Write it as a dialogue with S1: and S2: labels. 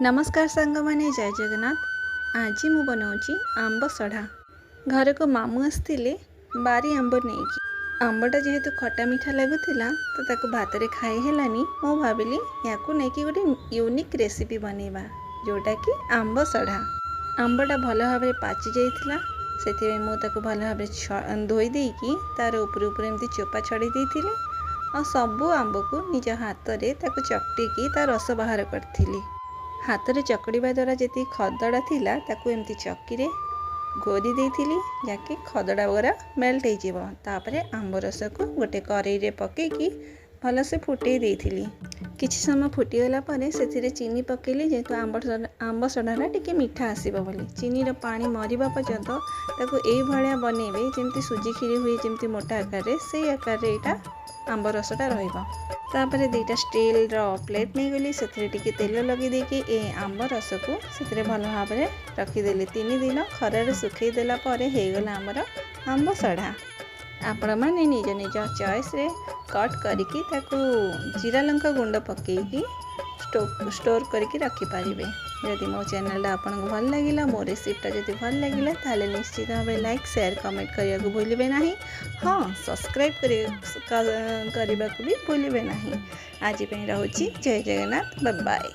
S1: नमस्कार सांग माने जय जगन्नाथ। आज मु बनाऊँगी आंब सढ़ा। घर को मामू आसते बारी आंब नहीं कि आंबटा जेहेतु खटा मीठा लगुला तो ताको भात रे खाई हेलानी मु भाविली या गोटे यूनिक रेसिपी बनैबा जोटा कि आंब सढ़ा। आंबटा भल भाव पाचि जाइथिला से मुझे भल भाव धोई देकी तार ऊपर ऊपर एमती चोपा छड़े देथिले और सबू आंब को निज हाथ रे ताको चकटिकी तार रस बाहर करथिली। हाथ में चकड़िया द्वारा जी खदड़ा थिला ताकू एमती चक्की रे घोरी देथिली जाकि खदड़ा वगैरह मेल्ट हो तापरे आंब रस को गोटे कड़ाई रे पकेकी भलसे फुटे देथिली। किछि समय फुटीगला परे से चीनी पकेली जेहेतु आंब सढ़ाटा टिके मीठा आसीबो बोली चीनी पानी मरिबा पर्यंत ताकू एई भलिया बनेबे जेमती सुजी खीरी हुए जेमती मोटा आकार से आकार एटा आंब रसटा रहिबो। तापरे दुईटा स्टील प्लेट नहीं गली से तेल लगे देकी ए आंब रस को से भल भाव में रखीदेली 3 दिन खरार सुखई देला परे हेगला आमर आंब सढ़ा। आपण मैंने निज निज चॉइस रे कट करिकी ताकू जीरा लंका गुंड पकेकी स्टोर करके रखिपारे। जदि मो चैनल आपन को भल लगिला मो रेसिपीटा जदि भल लगिला ताले निश्चित भाव लाइक शेयर कमेंट करने को भूलिबे नहीं। हाँ सब्सक्राइब करने को भी भूलिबे नहीं। आज पे रहूची जय जगन्नाथ बाय बाय।